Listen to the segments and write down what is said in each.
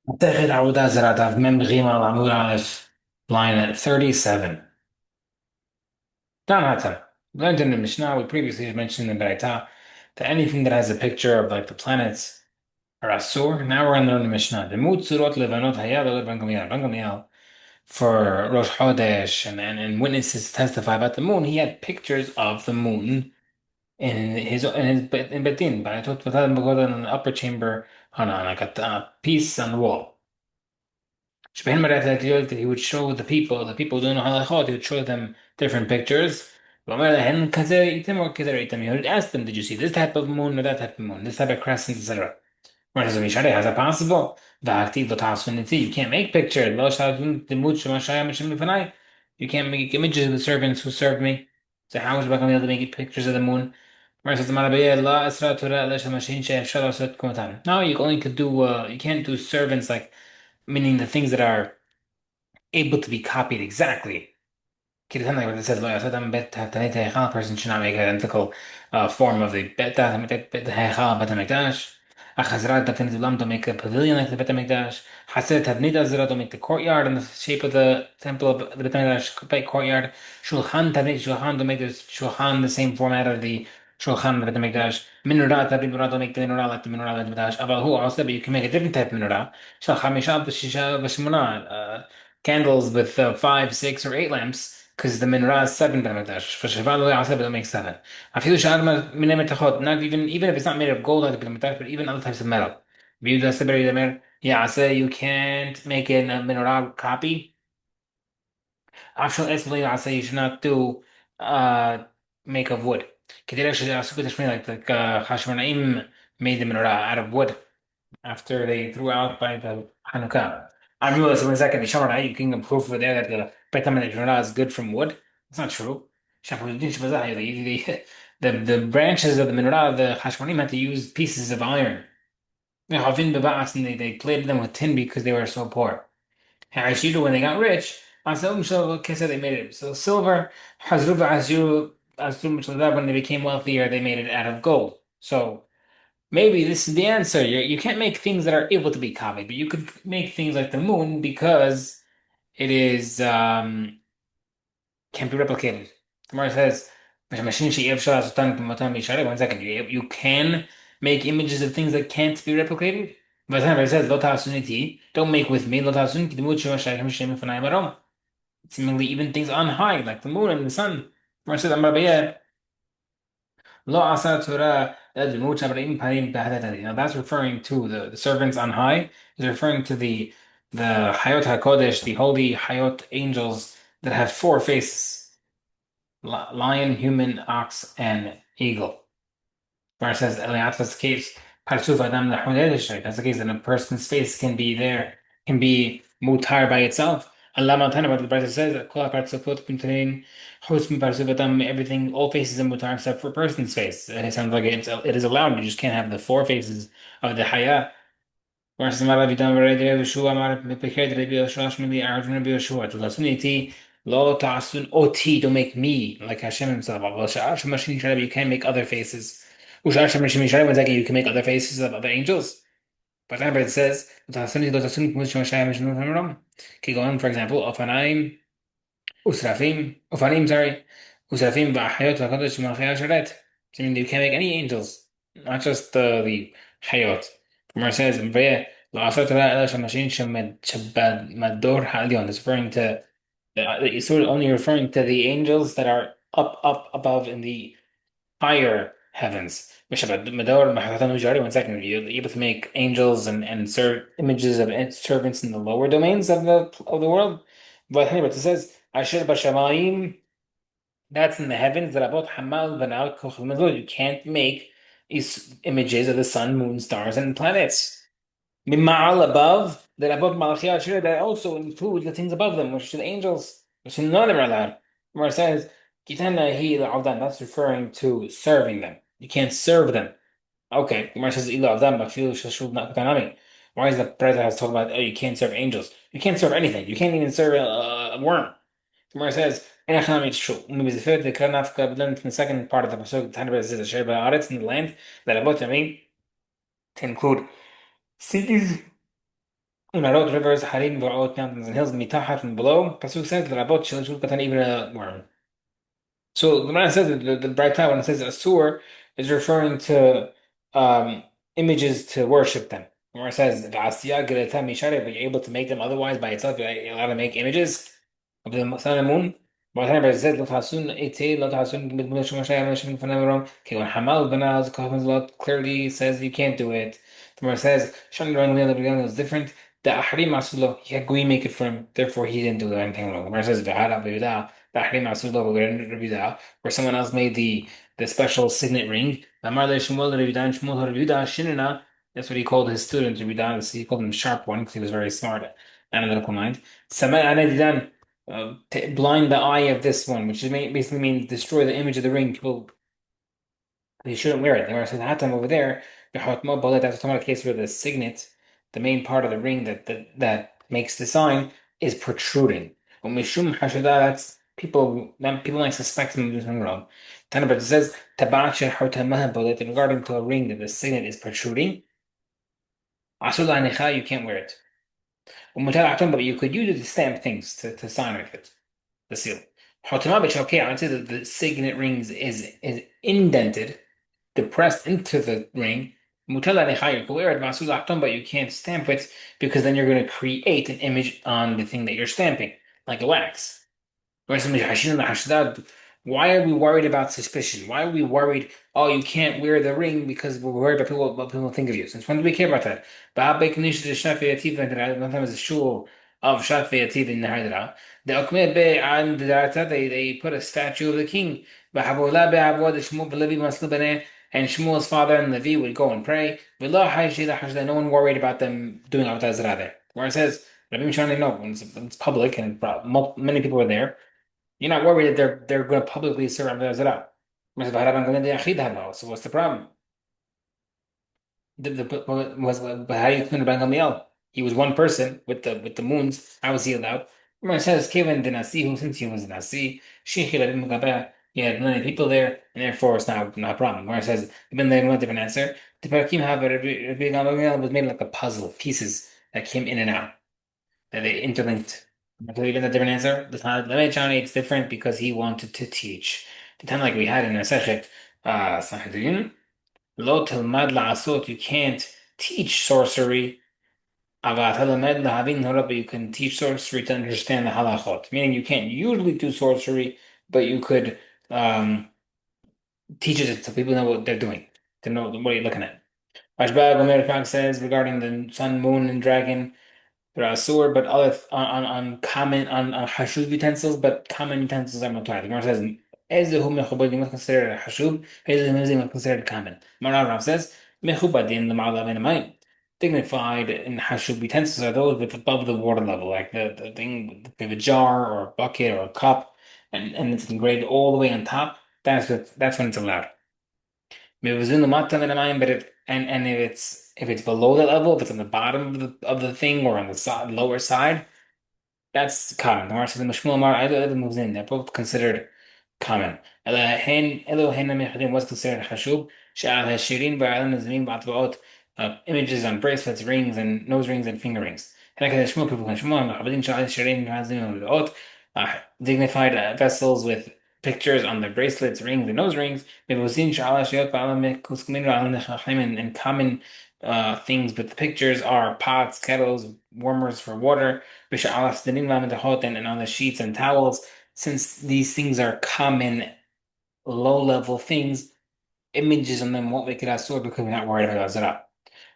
أعتقد Avodah Zarah Daf Mem Ghima Amud Aleph, line 37. Down Hatam. Learned in the Mishnah, we previously mentioned in the Baraita that anything that has a picture of like the planets are Asur. Now we're going to learn the Mishnah. The Mut Surot Levanot Hayal Ben Gamliel. Ben Gamliel, for Rosh Chodesh and witnesses testify about the moon, he had pictures of the moon in Betin. But I talked about that in an upper chamber on like a piece on the wall. Shbein that he would show the people doing halachot, he would show them different pictures. He would ask them, did you see this type of moon or that type of moon, this type of crescent, etc. Whereas how's that possible? You can't make pictures. You can't make images of the servants who served me. So how is Rebecca able to make pictures of the moon? Whereas the no, you only could do you can't do servants like meaning the things that are able to be copied exactly. كده هنا it says لا يصدم بيت تاني هيخال person should not make an identical form of the بيت هيخال بيت المقداش أخزرات تبتني الظلام to make a pavilion like the بيت المقداش حسيت تبنيت أزرا to make the courtyard in the shape of the temple of the بيت المقداش courtyard شulchan تبنيت شulchan to make the shulchan the same format of the shulchan بيت المقداش منورات تبنيت منورات to make the menorah like the menorah بيت المقداش أبا هو also you can make a different type of menorah شلخا مشاب بشيشة بشمونات candles with five, six, or eight lamps, because the menorah is seven بنمتاش فالشفاعة له عصب it'll make seven. I feel من متاخد not even if it's not made of gold like بنمتاش but even other types of metal. View the سبري دمر yeah I say you can't make a menorah copy. Actually, actually I say you should not do uh make of wood. كده actually I could explain like Hashmonaim made the menorah out of wood after they threw out by the Hanukkah. I realized for a second, the Shamarai, you can prove over there that the Betamin Jorah is good from wood. It's not true. The branches of the menorah, the Hashmonim had to use pieces of iron. And they plated them with tin because they were so poor. Hashiru, when they got rich, they made it. So silver, when they became wealthier, they made it out of gold. So maybe this is the answer. You can't make things that are able to be copied, but you could make things like the moon because it is can't be replicated. Gemara says, "One second, you can make images of things that can't be replicated." But then it says, "Lo ta'asuniti," don't make with me. "Lo ta'asun ki demut shema shayim shem f'nai marom." Seemingly even things on high, like the moon and the sun. Gemara says, "Amar Abaye, Lo asa Torah edmut shabarim parim b'hadatadi." Now that's referring to the servants on high. Is referring to the Hayot HaKodesh, the holy Hayot angels that have four faces: lion, human, ox, and eagle. Where it says Eliatas case, Parsuf Adam Lahudesh. That's the case that a person's face can be there, can be mutar by itself. Allah Montana, but the Bible says, Kol Parsufot Pintain, Hosm Parsuf Adam, everything, all faces are mutar except for a person's face. And it sounds like it is allowed. You just can't have the four faces of the Haya. Whereas Mara Vidam Rabbi Yeshua, Mara Mepeked Rabbi Yeshua, Shmili Arjun Rabbi Yeshua, to Lasuniti, Lo Tasun Oti, to make me like Hashem himself. Well, Sha'ar Shemashin Sharab, you can't make other faces. Ushar Shemashin Sharab, one second, you can make other faces of other angels. But then it says, Tasuniti, Lo Tasun, Mush Shemashayim, Mishnu Hamram. Okay, go on, for example, Ofanaim, Ufanim, sorry, Usrafim, Vahayot, Vakadosh, Malchaya Sharet. I mean, you can't make any angels, not just the Hayot. Where it says, لعصرت لا إله ماشين شبad mador halion. It's referring to it's sort of only referring to the angels that are up above in the higher heavens. Mador mahatan ujari. One second, you're able to make angels and serve images of servants in the lower domains of the world. But anyway, it says Asher b'shamayim. That's in the heavens. That about hamal v'nal kochel. You can't make these images of the sun, moon, stars, and planets. Mima'al above, that above Malachi Ashira, that also include the things above them, which are the angels, which none of them are allowed. Where it says, Kitana hi la'avdan, that's referring to serving them. You can't serve them. Okay, Gemara says, Ila avdan, ba'filu shashub na'katanami. Why is the Prophet has talked about, oh, you can't serve angels? You can't serve anything. You can't even serve a worm. Gemara says, Enachanami, it's true. Maybe the third, the Karnafka, then in the second part of the Pasuk, the Tanabah says, Asher ba'aretz, in the land, that about to mean to include cities Unarot rivers, Harim, Va'ot, mountains and hills, Mitachat and below. Pasuk says, Rabot, Shil, Shul, Katan, even a worm. So the man says that the bright cloud, when it says Asur, is referring to images to worship them. Where it says V'asiyah Gereta Mishare, but you're able to make them otherwise by itself. You're allowed to make images of the sun and moon. But it says Lo Tasun Ete Lo Tasun B'Dmei Shema Shai Meshim Fanavrom Kegon Hamal Benaz Kafaz Lot clearly says you can't do it. The Gemara says Shan Rang Leil B'Gan is different. The Ahrim Asulo, we make it for him, therefore he didn't do anything wrong. The Gemara says V'Hara B'Yedah the Ahrim Asulo B'Gan where someone else made the special signet ring. Amar le Shmuel Rabbi Yehuda, and Shmuel Rabbi Yehuda Shinina. That's what he called his student Rabbi Yehuda. He called him sharp one because he was very smart, analytical mind. Samar Anadidan, blind the eye of this one, which basically means destroy the image of the ring. People they shouldn't wear it. The Gemara says Hatam over there. The Hatma Balet. That's talking about a case where the signet, the main part of the ring that makes the sign, is protruding. When Mishum Hashada, that's people might suspect them of doing something wrong. Tanabat says Tabach Hatamaha Balet regarding to a ring that the signet is protruding. Asula Necha, you can't wear it. But you could use it to stamp things to sign with it, the seal. Hatama okay, I would say that the signet rings is indented depressed into the ring. Mutala nechayir wear it but you can't stamp it because then you're going to create an image on the thing that you're stamping, like a wax. Why are we worried about suspicion? Why are we worried, oh, you can't wear the ring because we're worried about people what people think of you? Since when do we care about that? Sometimes the shul of Shafei Yativ in Nahadra. The Okmeh Be and they put a statue of the king. And Shmuel's father and Levi would go and pray. No one worried about them doing Avodah Zarah there. Where it says, Rabbi Mishani, no, when it's public and many people were there, you're not worried that they're going to publicly serve Avodah Zarah. So what's the problem? But how do you explain Rabban Gamliel? He was one person with the moons. How was he allowed? Remember, it says Kevin the Nasi, who since he was a Nasi, he had many people there, and therefore it's not a problem. Where it says Ibn Laden, a different answer. The Parakim have Rabbi Gamliel was made like a puzzle, pieces that came in and out, that they interlinked. So even a different answer. The Lemay it's different because he wanted to teach. The time like we had in a Sechet, Sanhedrin. Lo tilmad la'asot, you can't teach sorcery. Avat halamed lahavin hora, but you can teach sorcery to understand the halachot. Meaning you can't usually do sorcery, but you could teach it so people know what they're doing, to know what you're looking at. Ashbag Omer says regarding the sun, moon, and dragon. There are asur, but other on common on hashuv utensils, but common utensils are mutar. The Gemara says, "Ezehu mechubadim is considered a hashuv, ezehu is considered common." Marav Rav says, "Mechubadim l'ma'alav enamayim." Dignified in hashuv utensils are those with above the water level, like the thing, if you have a jar or a bucket or a cup, and it's engraved all the way on top. That's when it's allowed. But if it's below that level, if it's on the bottom of the thing or on the side, lower side, that's common. The Gemara says the Mishmul Amar Elu moves in. They're both considered common. Elu was considered chashub. She'al hashirin ba'alam nazmim ba'atba'ot, images on bracelets, rings, and nose rings and finger rings. And like the Shmuel people can Shmuel Machabedin she'al hashirin ba'azim ba'ot, dignified vessels with pictures on the bracelets, rings, and nose rings. Mebuzin she'al hashiyot ba'alam kuskumin ba'alam nechachim, and common things with the pictures are pots, kettles, warmers for water, and on the sheets and towels. Since these things are common, low-level things, images on them won't make it asur because we're not worried about Azara.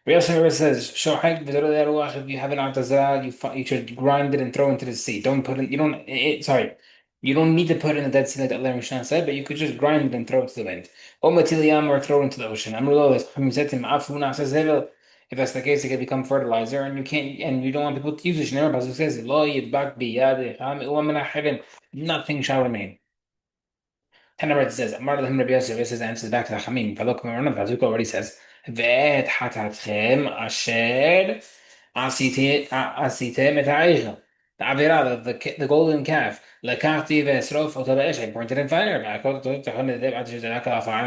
Real Sarah says, "Shohag v'zareh ruach." If you have an Avodah you should grind it and throw it into the sea. Don't put it. You don't. Sorry, you don't need to put it in the Dead Sea like Allah Mishnah said, but you could just grind it and throw it to the wind. Or matiliyam, or throw it into the ocean. If that's the case, it can become fertilizer, and you don't want people to use it. Shneimar Pasuk says, "Lo yidbak biyadechem ila min ha'chivin." Nothing shall remain. Tanabrat says, Amar Lahim Rabbi Yosef, this answers back to the Chamim. Velok Meron Bazuk already says, Ve'et hatatchem asher asitem et ha'eichel. The Avirah, the golden calf. Lekachti ve'esrof oto be'esh. I burnt it in fire. I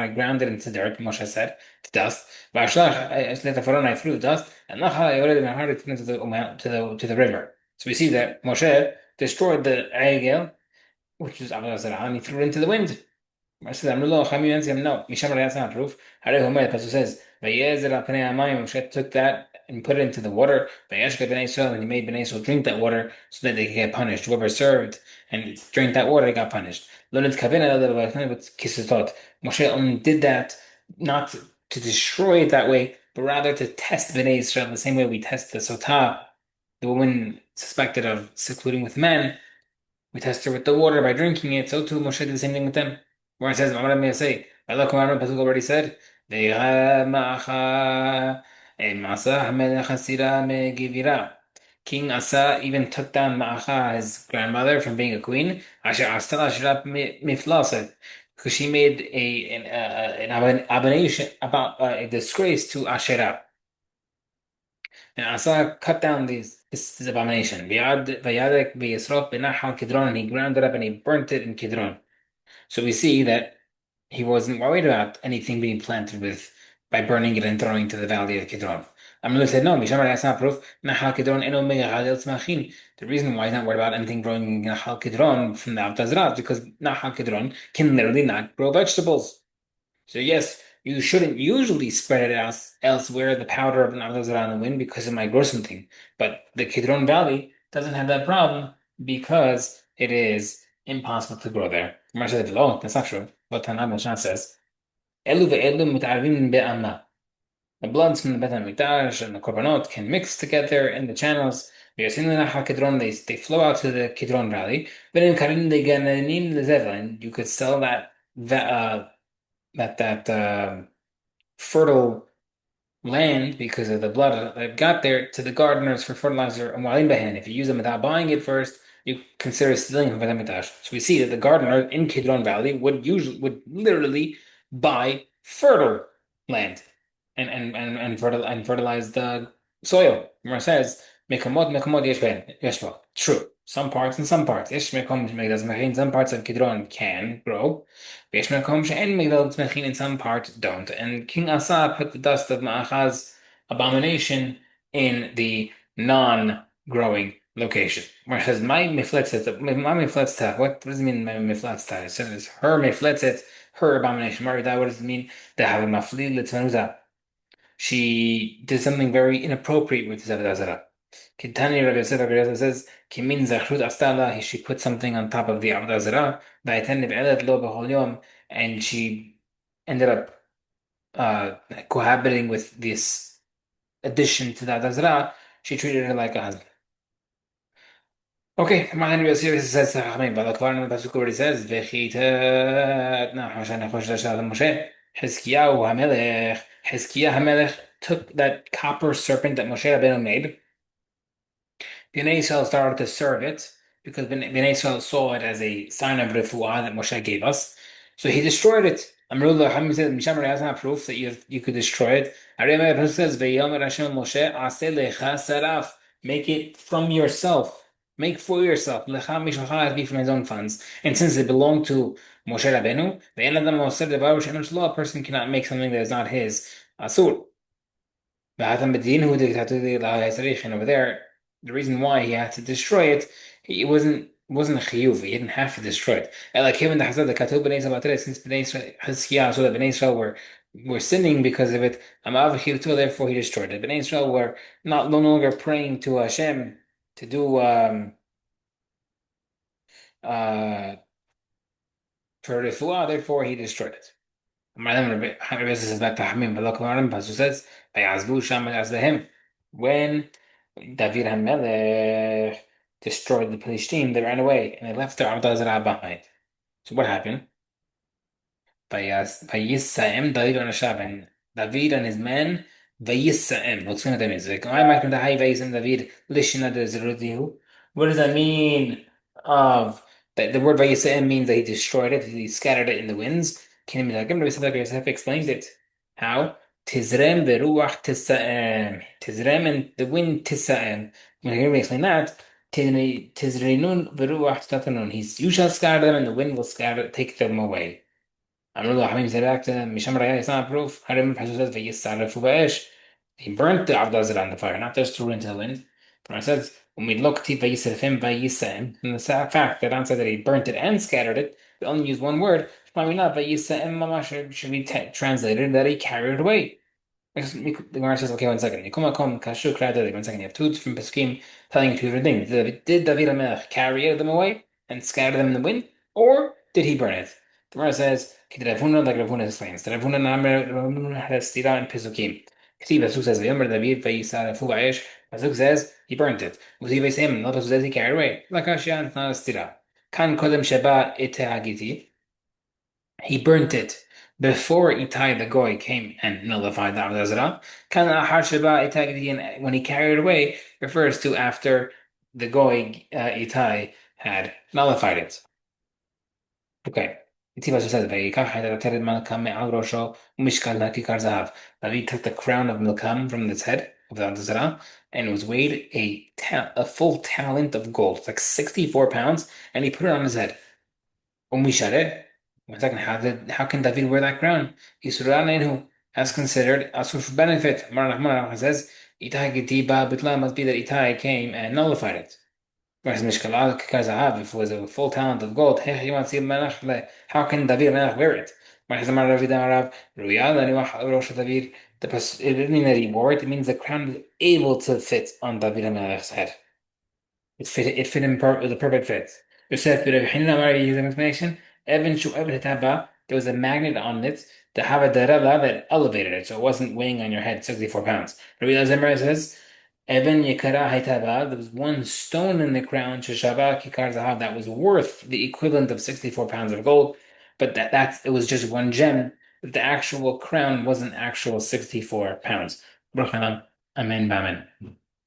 ground it into dirt, Moshe said, to dust. V'ashlach, I let the Pharaoh, I threw dust, and nachal I ordered my heart into the river. So we see that Moshe destroyed the Egel, which is Avodah Zarah, and he threw it into the wind. Says, no, Misham that's not proof. Harei Homer, the Pasuk says, Vayezer al Pnei Hamayim, Moshe took that and put it into the water. Vayashka Bnei Yisrael, and he made Bnei Yisrael drink that water so that they could get punished. Whoever served and drank that water, they got punished. Lo nitkavena ela but kisutot. Moshe only did that not to destroy it that way, but rather to test Bnei Yisrael the same way we test the Sotah, the woman suspected of secluding with men. We test her with the water by drinking it. So too Moshe did the same thing with them. Where it says, "Mamar may say, Allah Kumar Pasuk already said, King Asa even took down Ma'acha, his grandmother, from being a queen. Because she made an abomination about a disgrace to Asherah. And Asa cut down this abomination. Vayadek v'yisrof b'nachal Kidron, and he ground it up and he burnt it in Kidron. So we see that he wasn't worried about anything being planted with by burning it and throwing to the valley of Kidron. Amr said, no, Mishamar, that's not proof. Nahal Kidron eno megachadel tzmachin. The reason why he's not worried about anything growing in Nahal Kidron from the Avodah Zarah is because Nahal Kidron can literally not grow vegetables. So yes, you shouldn't usually spread it out elsewhere, the powder of Avodah Zarah in the wind, because it might grow something. But the Kidron Valley doesn't have that problem because it is impossible to grow there. Gemara says, "Oh, that's not true." But Tanakh Mishnah says, "Elu ve'elu mit'arvim be'amah." The bloods from the Bet HaMikdash and the korbanot can mix together in the channels. They flow out to the Kidron Valley. But in Karim they get and you could sell that fertile land because of the blood that got there to the gardeners for fertilizer and walim behen. If you use them without buying it first, you consider stealing from Beit HaMikdash. So we see that the gardener in Kidron Valley would literally buy fertile land and fertilize the soil. Remember it says mekamot yesh bo. True. Some parts and some parts. Yesh mekom megdal tzmachin. Some parts of Kidron can grow. Yesh mekom she'en megdal tzmachin, and some parts don't. And King Asa put the dust of Ma'achaz abomination in the non-growing location. Where it says my mifletzet, what does it mean my mifletzet? It says her mifletzet, her abomination. What does it mean? They have a mafli litzmanuza. She did something very inappropriate with Avodah Zarah. Kitani Rabbi Yosef says, "Kimin zachrut astala." She put something on top of the Avodah Zarah. Va'eten nib'elet lo b'chol yom, and she ended up cohabiting with this addition to the Avodah Zarah. She treated her like a husband. Okay, Rabbi Yosef says, "Chachamim." But the Quran in the Pasuk already says, "Vechitat na'achoshan nechoshet shel Moshe." Hizkiyahu HaMelech. Hizkiah HaMelech took that copper serpent that Moshe Rabbeinu made. Bnei Yisrael started to serve it because Bnei Yisrael saw it as a sign of refuah that Moshe gave us. So he destroyed it. Amrullah Hamid said, Mishamar, that's not proof that you could destroy it. Ariel says, Ve'yomer Hashem Moshe, Aseh lecha saraf. Make it from yourself. Make for yourself. Lecha mishlocha, be from his own funds. And since it belonged to Moshe Rabbeinu, ve'en adam oseh devar she'eno shelo, a person cannot make something that is not his. Asur. And over there, the reason why he had to destroy it, he wasn't a chiyuv. He didn't have to destroy it. And like him in the Hazad, the Katuv Bnei Israel, since Bnei Israel, Hizkiah, so that Bnei Israel were sinning because of it. Therefore he destroyed it. Bnei Israel were no longer praying to Hashem to do uh for refuah. Therefore he destroyed it. Rabbi says back to Hamim, Pasuk says, "Vayazvu sham him." When David HaMelech destroyed the Philistine, they ran away and they left their Avodah Zarah behind. So what happened? Vayissaim David on and David and his men. Vayissaim. What's going to mean? Like, "I might David lishna de zerutihu." What does that mean? Of the word Vayissaim means that he destroyed it, he scattered it in the winds. Can be like Rabbi Yosef explains it. How? Tizrem veruach tisaem. Tizrem and the wind tisaem. When I explain that, Tizrinun v'ruach tatanun. You shall scatter them, and the wind will scatter, take them away. אמרו לו החכמים זה רק משם ראיה, it's not proof. Harim Pasuk says v'yisarafu ba'esh. He burnt the Avodah Zarah on the fire, not just threw into the wind. But it says when we look tiv v'yisrafim v'yisem, and the fact that answer that he burnt it and scattered it, we only use one word. Probably not v'yisem mamash should be translated that he carried it away. The Gemara says, okay, 1 second. One second. You have two different Pesachim telling you two different things. Did David HaMelech carry them away and scatter them in the wind, or did he burn it? The Gemara says, Ravuna, like Ravuna explains, that Ravuna had a stira in Pesukim. Pasuk says, V'yomer David v'yisarafu ba'esh. Pasuk says he burnt it. Uzi v'yisem, no Pasuk says he carried away. Like Ashiyan, it's not a stira. Kan kodem sheba ete he burnt it before Itai the Goy came and nullified the Avodah Zarah. Kana ahar sheba Itai Gedian, when he carried it away, refers to after the Goy Itai had nullified it. Okay. David took the crown of Milcam from its head of the Avodah Zarah, and it was weighed a full talent of gold, it's like 64 pounds, and he put it on his head. ومشاره. 1 second, how can David wear that crown? Yisuranenu, as considered asur for benefit. Marach says Itai Gitiba Bitla must be that Itai came and nullified it. Whereas Mishkalal Kazahav, if it was a full talent of gold, how can David Melech wear it? Whereas Amar David Amarav, Ruyal and Rosh David, it didn't mean that he wore it, it means the crown was able to fit on David Melech's head. It fit him with a perfect fit. Yosef bit of Hinamar using an explanation. Evan Shu'ev Hitaba, there was a magnet on it to have a daraba that elevated it, so it wasn't weighing on your head 64 pounds. Rabbi Lazar says, Evan Yekara Hitaba, there was one stone in the crown, Sheshava Kikar Zahav, that was worth the equivalent of 64 pounds of gold, but it was just one gem. The actual crown wasn't actual 64 pounds. Baruch Amen, Amen.